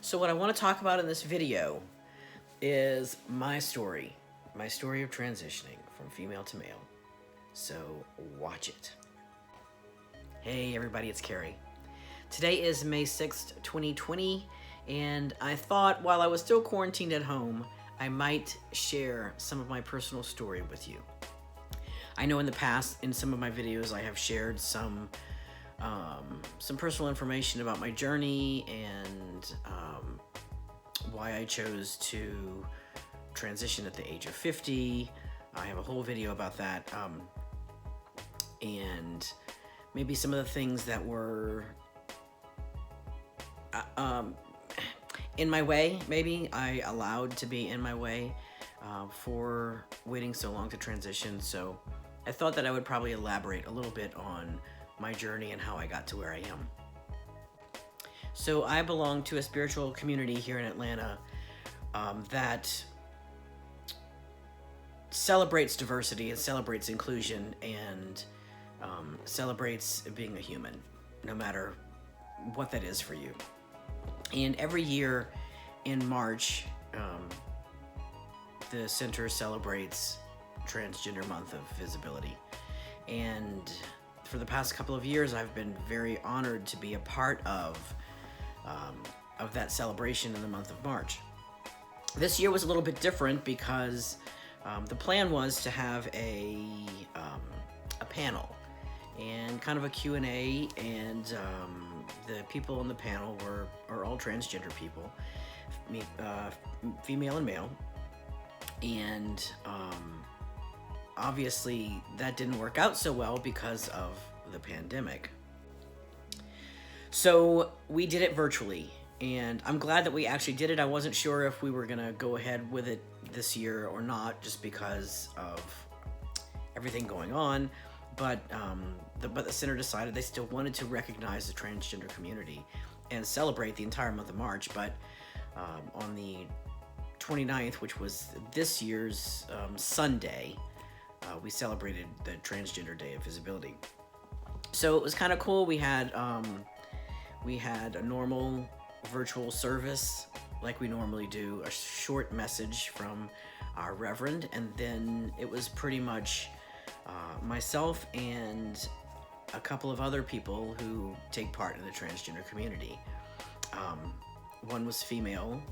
So what I want to talk about in this video is my story of transitioning from female to male. So watch it. Hey everybody, it's Carrie. Today is May 6th, 2020, and I thought while I was still quarantined at home, I might share some of my personal story with you. I know in the past, in some of my videos, I have shared some personal information about my journey and why I chose to transition at the age of 50. I have a whole video about that, and maybe some of the things that were in my way, maybe I allowed to be in my way for waiting so long to transition. So I thought that I would probably elaborate a little bit on my journey and how I got to where I am. So I belong to a spiritual community here in Atlanta that celebrates diversity and celebrates inclusion and celebrates being a human, no matter what that is for you. And every year in March, the center celebrates Transgender Month of Visibility. And for the past couple of years, I've been very honored to be a part of that celebration in the month of March. This year was a little bit different because the plan was to have a panel and kind of a Q&A, and the people on the panel are all transgender people, female and male, and obviously that didn't work out so well because of the pandemic. So we did it virtually, and I'm glad that we actually did it. I wasn't sure if we were gonna go ahead with it this year or not, just because of everything going on, but the center decided they still wanted to recognize the transgender community and celebrate the entire month of March. But on the 29th, which was this year's Sunday, we celebrated the Transgender Day of Visibility. So it was kind of cool. We had a normal virtual service like we normally do, a short message from our reverend, and then it was pretty much myself and a couple of other people who take part in the transgender community. One was female,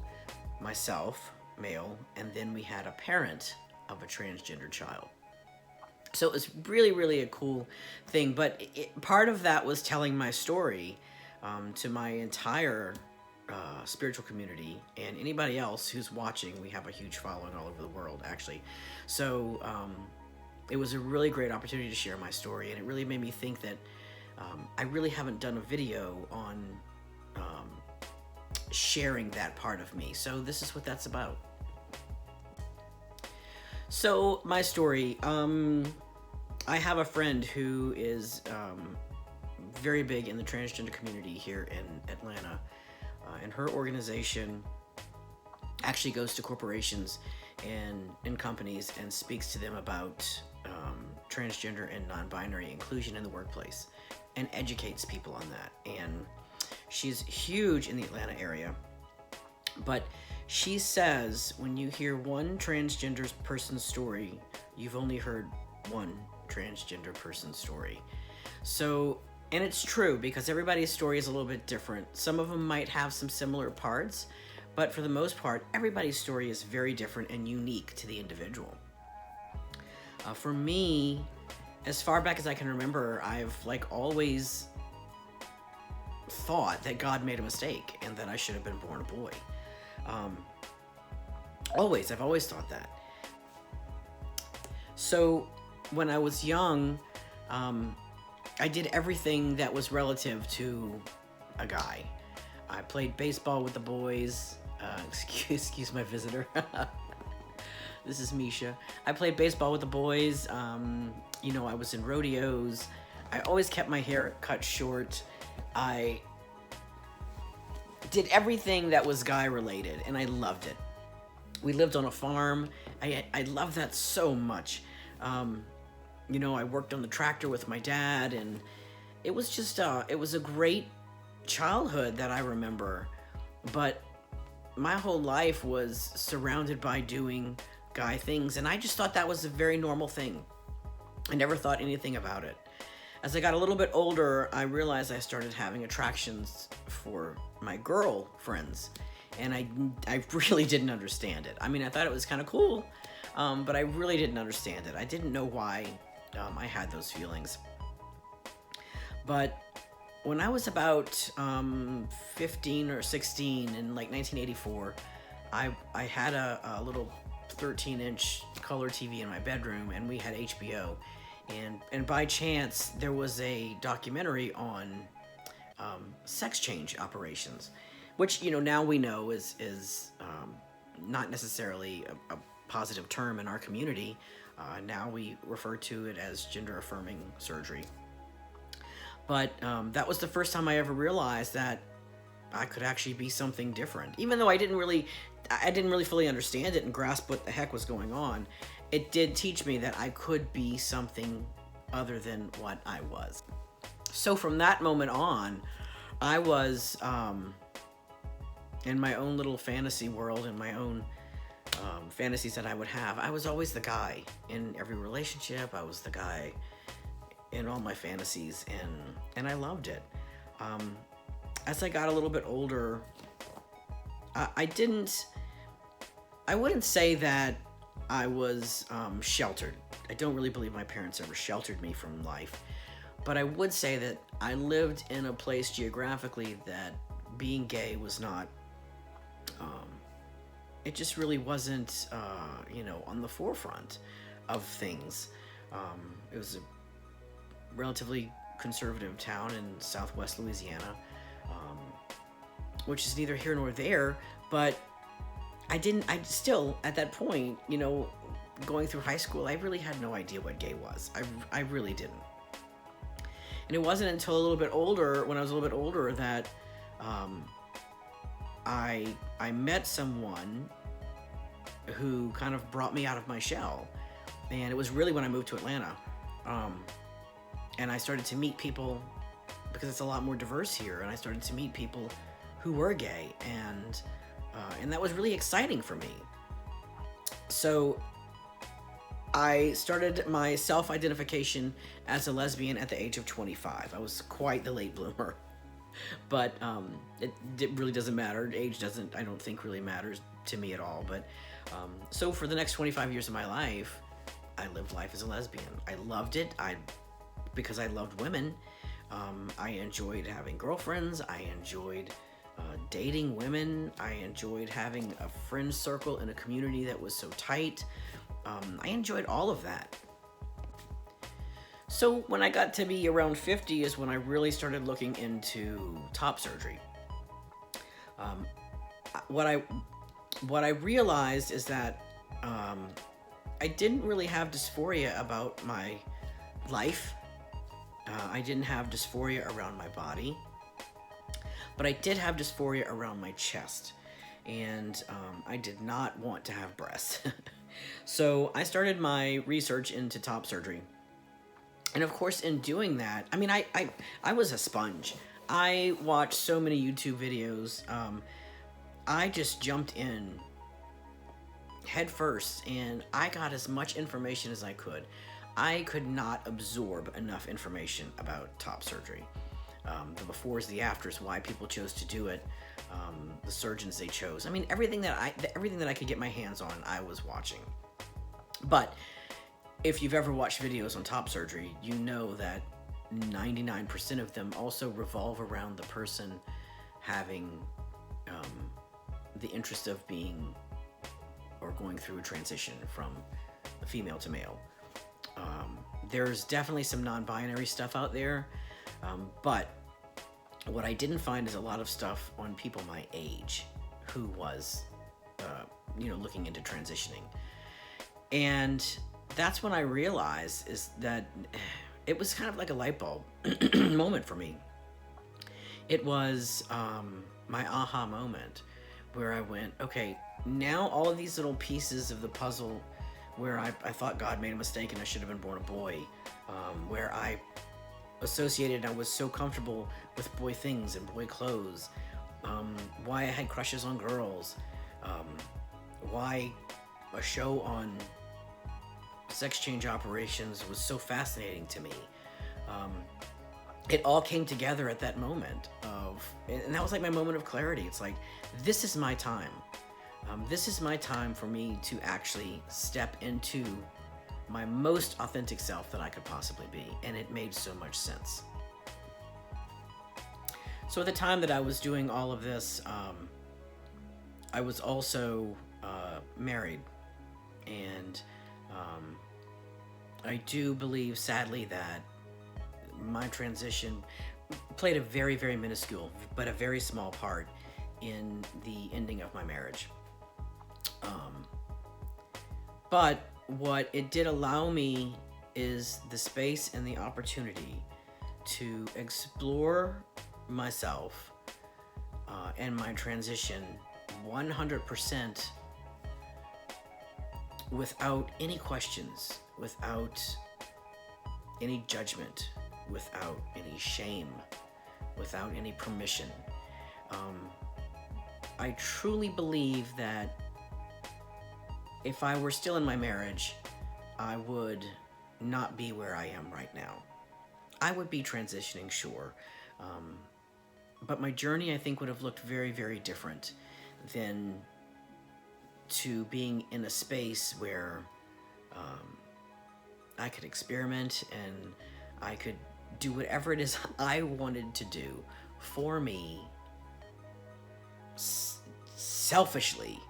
myself, male, and then we had a parent of a transgender child. So it was really a cool thing, but part of that was telling my story to my entire spiritual community and anybody else who's watching. We have a huge following all over the world, actually. So it was a really great opportunity to share my story, and it really made me think that I really haven't done a video on sharing that part of me. So this is what that's about. So my story, I have a friend who is very big in the transgender community here in Atlanta, and her organization actually goes to corporations and companies and speaks to them about transgender and non-binary inclusion in the workplace and educates people on that. And she's huge in the Atlanta area, but she says when you hear one transgender person's story, you've only heard one transgender person's story. So, and it's true, because everybody's story is a little bit different. Some of them might have some similar parts, but for the most part, everybody's story is very different and unique to the individual. For me, as far back as I can remember, I've always thought that God made a mistake and that I should have been born a boy. I've always thought that. So when I was young, I did everything that was relative to a guy. I played baseball with the boys. Excuse my visitor. This is Misha. I played baseball with the boys. I was in rodeos. I always kept my hair cut short. I did everything that was guy related, and I loved it. We lived on a farm. I loved that so much. I worked on the tractor with my dad, and it was just, it was a great childhood that I remember. But my whole life was surrounded by doing guy things, and I just thought that was a very normal thing. I never thought anything about it. As I got a little bit older, I realized I started having attractions for my girl friends, and I really didn't understand it. I mean, I thought it was kind of cool, but I really didn't understand it. I didn't know why I had those feelings. But when I was about 15 or 16 in like 1984, I had a little 13-inch color TV in my bedroom, and we had HBO. And by chance, there was a documentary on sex change operations, which, now we know is not necessarily a positive term in our community. Now we refer to it as gender-affirming surgery. But that was the first time I ever realized that I could actually be something different. Even though I didn't really fully understand it and grasp what the heck was going on, it did teach me that I could be something other than what I was. So from that moment on, I was in my own little fantasy world, in my own fantasies that I would have. I was always the guy in every relationship. I was the guy in all my fantasies, and I loved it. As I got a little bit older, I wouldn't say that I was sheltered. I don't really believe my parents ever sheltered me from life, but I would say that I lived in a place geographically that being gay was not, it just really wasn't, on the forefront of things. It was a relatively conservative town in southwest Louisiana, which is neither here nor there, but I still, at that point, going through high school, I really had no idea what gay was. I really didn't. And it wasn't until when I was a little bit older, that I met someone who kind of brought me out of my shell. And it was really when I moved to Atlanta. And I started to meet people, because it's a lot more diverse here, and I started to meet people who were gay, and that was really exciting for me. So I started my self-identification as a lesbian at the age of 25. I was quite the late bloomer, but it really doesn't matter. Age doesn't, I don't think, really matters to me at all. But so for the next 25 years of my life, I lived life as a lesbian. I loved it. Because I loved women. I enjoyed having girlfriends. I enjoyed dating women. I enjoyed having a friend circle in a community that was so tight. I enjoyed all of that. So when I got to be around 50 is when I really started looking into top surgery. What I realized is that I didn't really have dysphoria about my life. I didn't have dysphoria around my body, but I did have dysphoria around my chest, and I did not want to have breasts. So I started my research into top surgery, and of course, in doing that, I mean, I was a sponge. I watched so many YouTube videos. I just jumped in head first, and I got as much information as I could. I could not absorb enough information about top surgery. The befores, the afters, why people chose to do it, the surgeons they chose. I mean, everything that I could get my hands on, I was watching. But if you've ever watched videos on top surgery, you know that 99% of them also revolve around the person having the interest of being or going through a transition from female to male. There's definitely some non-binary stuff out there, but what I didn't find is a lot of stuff on people my age who was, looking into transitioning. And that's when I realized is that it was kind of like a light bulb moment for me. It was my aha moment where I went, okay, now all of these little pieces of the puzzle where I thought God made a mistake and I should have been born a boy, where I associated, I was so comfortable with boy things and boy clothes, why I had crushes on girls, why a show on sex change operations was so fascinating to me. It all came together at that moment and that was like my moment of clarity. It's like, this is my time. This is my time for me to actually step into my most authentic self that I could possibly be, and it made so much sense. So at the time that I was doing all of this, I was also married, and I do believe, sadly, that my transition played a very, very minuscule, but a very small part in the ending of my marriage. But what it did allow me is the space and the opportunity to explore myself and my transition 100% without any questions, without any judgment, without any shame, without any permission. I truly believe that if I were still in my marriage, I would not be where I am right now. I would be transitioning, sure, but my journey, I think, would have looked very, very different than to being in a space where I could experiment and I could do whatever it is I wanted to do for me, selfishly,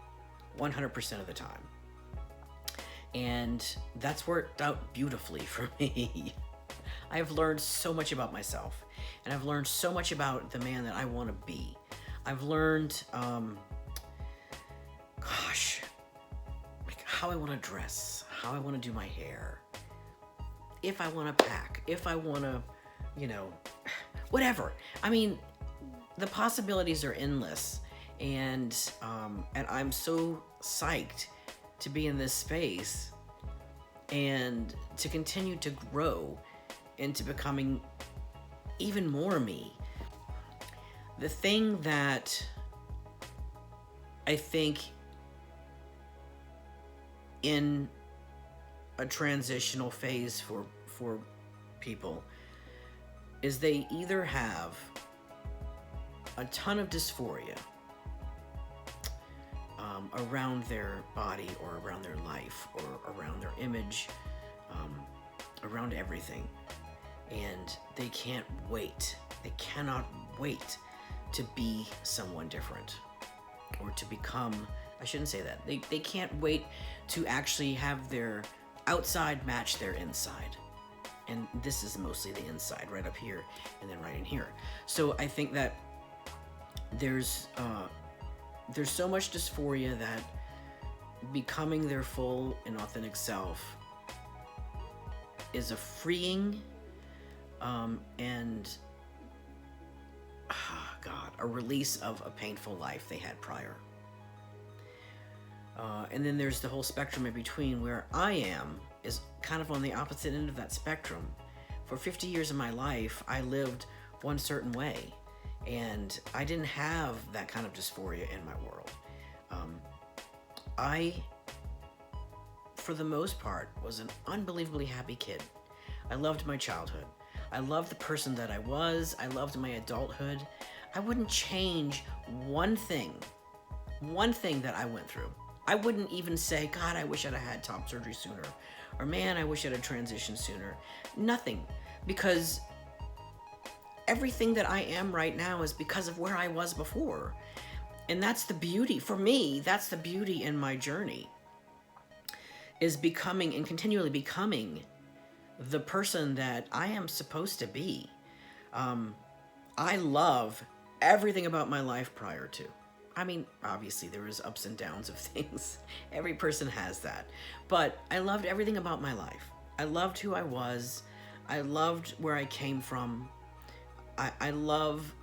100% of the time. And that's worked out beautifully for me. I've learned so much about myself, and I've learned so much about the man that I want to be. I've learned, like how I want to dress, how I want to do my hair, if I want to pack, if I want to, whatever. I mean, the possibilities are endless, and I'm so psyched to be in this space and to continue to grow into becoming even more me. The thing that I think in a transitional phase for people is they either have a ton of dysphoria around their body or around their life or around their image, around everything, and they can't wait. They cannot wait to be someone different or to become, I shouldn't say that. They can't wait to actually have their outside match their inside. And this is mostly the inside, right up here and then right in here. So I think that there's so much dysphoria that becoming their full and authentic self is a freeing and a release of a painful life they had prior. And then there's the whole spectrum in between, where I am is kind of on the opposite end of that spectrum. For 50 years of my life, I lived one certain way, and I didn't have that kind of dysphoria in my world. I, for the most part, was an unbelievably happy kid. I loved my childhood. I loved the person that I was. I loved my adulthood. I wouldn't change one thing that I went through. I wouldn't even say, God, I wish I'd have had top surgery sooner. Or, man, I wish I'd have transitioned sooner. Nothing. Because everything that I am right now is because of where I was before. And that's the beauty, for me, that's the beauty in my journey, is becoming and continually becoming the person that I am supposed to be. I love everything about my life prior to. I mean, obviously there was ups and downs of things. Every person has that. But I loved everything about my life. I loved who I was. I loved where I came from. I love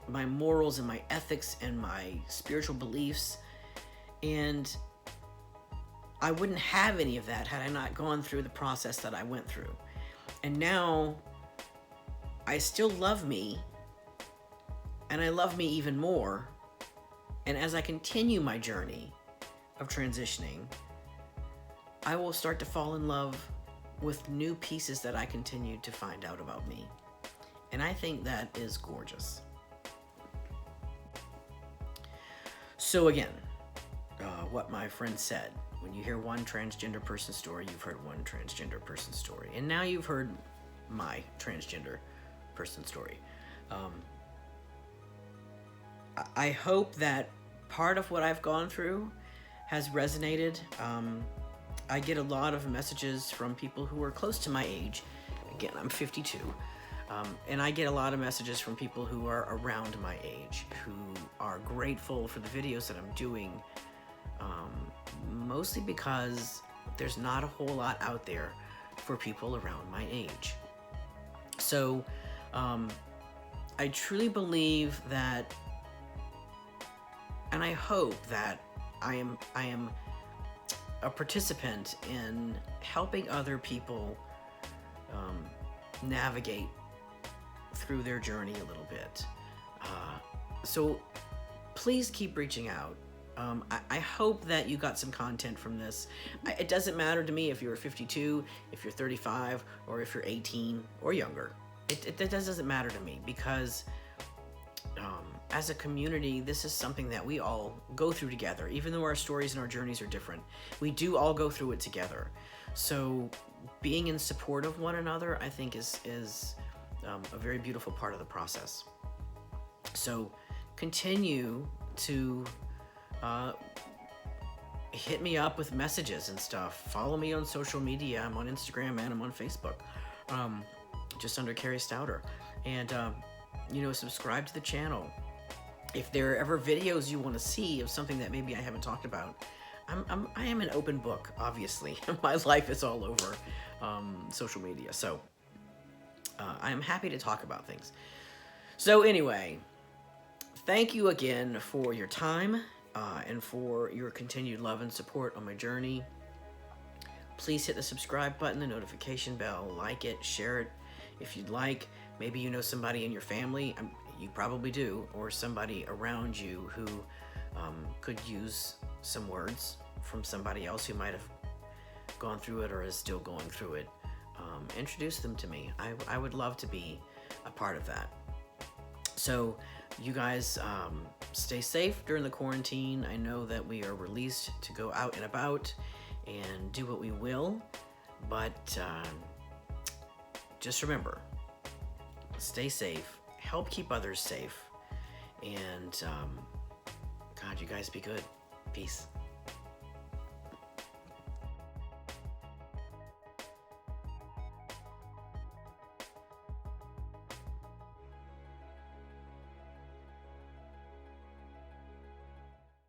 my morals and my ethics and my spiritual beliefs. And I wouldn't have any of that had I not gone through the process that I went through. And now I still love me, and I love me even more. And as I continue my journey of transitioning, I will start to fall in love with new pieces that I continue to find out about me. And I think that is gorgeous. So again, what my friend said, when you hear one transgender person's story, you've heard one transgender person's story. And now you've heard my transgender person's story. I hope that part of what I've gone through has resonated. I get a lot of messages from people who are close to my age. Again, I'm 52. And I get a lot of messages from people who are around my age, who are grateful for the videos that I'm doing, mostly because there's not a whole lot out there for people around my age. So I truly believe that, and I hope that I am a participant in helping other people navigate through their journey a little bit. So please keep reaching out. I hope that you got some content from this. It doesn't matter to me if you're 52, if you're 35, or if you're 18 or younger. It doesn't matter to me, because as a community, this is something that we all go through together. Even though our stories and our journeys are different, we do all go through it together. So being in support of one another, I think is a very beautiful part of the process. So continue to hit me up with messages and stuff. Follow me on social media. I'm on Instagram and I'm on Facebook, just under Carrie Stouter. And subscribe to the channel. If there are ever videos you want to see of something that maybe I haven't talked about, I am an open book, obviously. My life is all over social media, so I am happy to talk about things. So anyway, thank you again for your time and for your continued love and support on my journey. Please hit the subscribe button, the notification bell, like it, share it if you'd like. Maybe you know somebody in your family, you probably do, or somebody around you who could use some words from somebody else who might have gone through it or is still going through it. Introduce them to me. I would love to be a part of that. So you guys stay safe during the quarantine. I know that we are released to go out and about and do what we will, but just remember, stay safe, help keep others safe, and God, you guys be good. Peace.